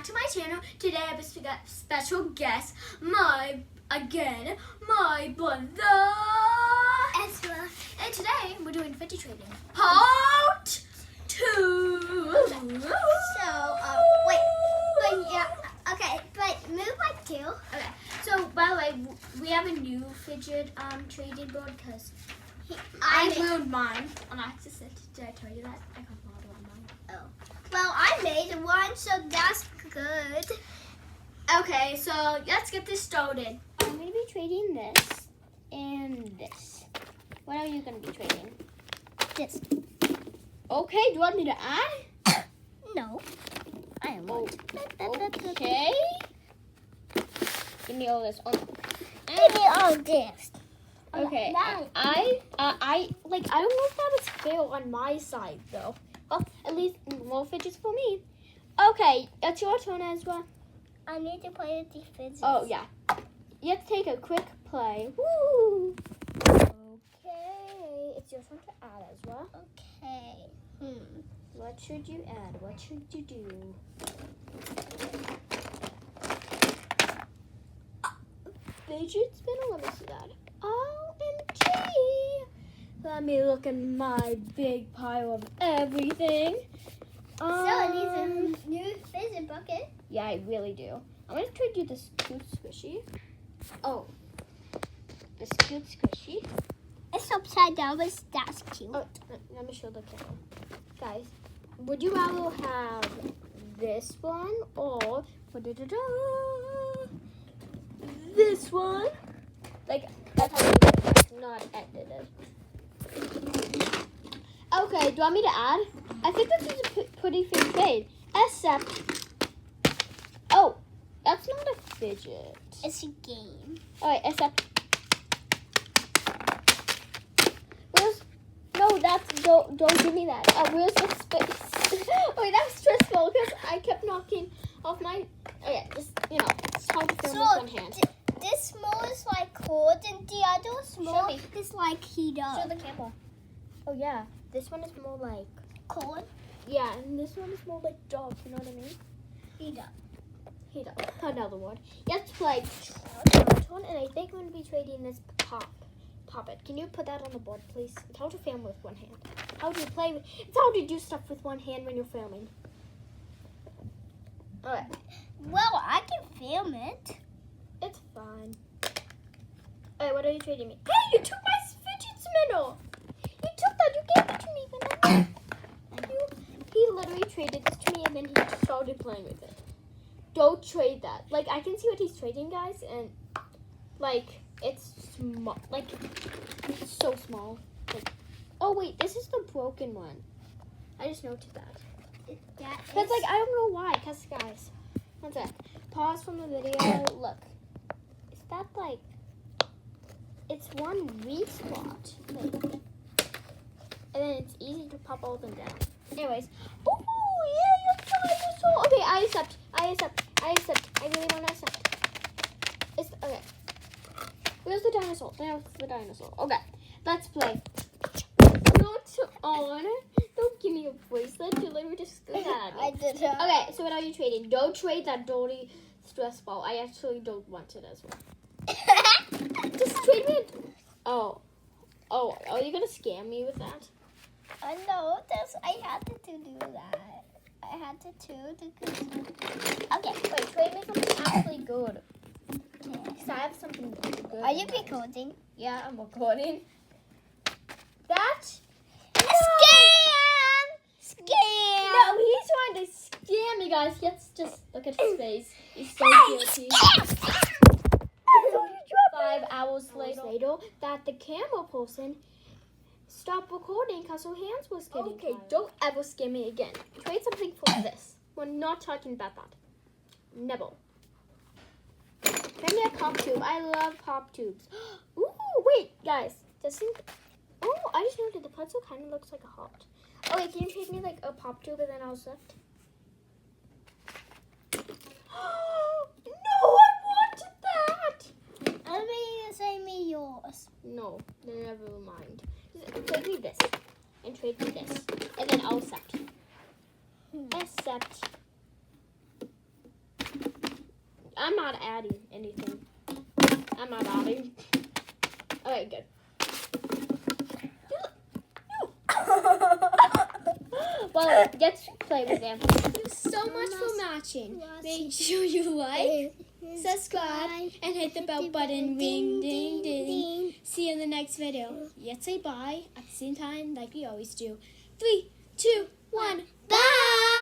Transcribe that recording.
to my channel. Today I have a special guest, my brother Ezra. And today we're doing Fidget trading part 2. But move like 2. Okay, so by the way, we have a new Fidget trading board because I moved mine on accident. Did I tell you that? I got modeled on mine. Oh. Well, I made one, so that's good. Okay, so let's get this started. I'm going to be trading this and this. What are you going to be trading? This. Okay, do you want me to add? No. I am not. Okay. Give me all this. Give me all this. Okay. Now. I don't know if that was fair on my side though. Well, at least more fidgets for me. Okay, it's your turn, Ezra. I need to play with these fidgets. Oh yeah. You have to take a quick play. Woo! Okay, it's your turn to add, Ezra. Okay. What should you add? What should you do? Fidget spinner, let me see that. OMG! Let me look in my big pile of everything. So it needs a new fidget bucket. Yeah, I really do. I'm gonna trade you this cute squishy. Oh, this cute squishy. It's upside down, but that's cute. Oh, let me show the camera. Guys, would you rather have this one or this one? Like, that's how you do it. It's not edited. Okay, do you want me to add? I think this is a pretty fair trade. Except, oh, that's not a fidget. It's a game. Alright, except, no, don't give me that. Where's the space? Wait, that's stressful because I kept knocking off my, okay, just, it's hard to film with one hand. This small is like cold and the other small is like heat up. Show the camera. Oh yeah, this one is more like Cold? yeah, and this one is more like dark. You know what I mean? Heat up. Heat up. Another word. Let's play one, and I think I'm gonna be trading this pop it. Can you put that on the board, please? It's how to film with one hand. How do you play with? It's how to do stuff with one hand when you're filming. All right. Well, I can film it. It's fine. All right, what are you trading me? Hey, you took my fidget spinner. You took that. You gave it to me, Vanessa. He literally traded this to me, and then he just started playing with it. Don't trade that. Like, I can see what he's trading, guys, and like it's small. Like it's so small. Like, oh wait, this is the broken one. I just noticed that. Cause like I don't know why. Cause guys, one sec. Pause from the video. Look, is that like? It's one weak spot. Like, and then it's easy to pop all of them down. Anyways, oh yeah, you're dinosaur. Okay, I accept. I really want to accept. It's okay. Where's the dinosaur? There's the dinosaur. Okay, let's play. Not on. Don't give me a bracelet. You literally just did that. I did. Okay, so what are you trading? Don't trade that dirty stress ball. I actually don't want it as well. Just trade me. Oh, are you gonna scam me with that? No, I had to do that. I had to Okay. Wait, trade me something actually good. Because I have something good. Are you recording? Yeah, I'm recording. That? Scam! No, he's trying to scam me, guys. Let's just look at his face. He's so guilty. 5 hours later, that the camera person stopped recording because her hands was getting tired. Don't ever scam me again. Trade something for this. We're not talking about that. Never. Trade me a pop tube. I love pop tubes. Ooh, wait, guys. Oh, I just noticed the pretzel kind of looks like a heart. Oh, wait, can you trade me like a pop tube and then I'll accept? No, I wanted that. I'm going to say me yours. No, never mind. Trade me this and trade me this, and then I'll accept. Accept. I'm not adding anything. I'm not adding. Okay, good. Well, let's play with them. Thank you so much for watching. Make sure you like, subscribe, and hit the bell button. Ring, ding, ding. See you in the next video. Let's say bye at the same time like we always do. 3, 2, 1, bye!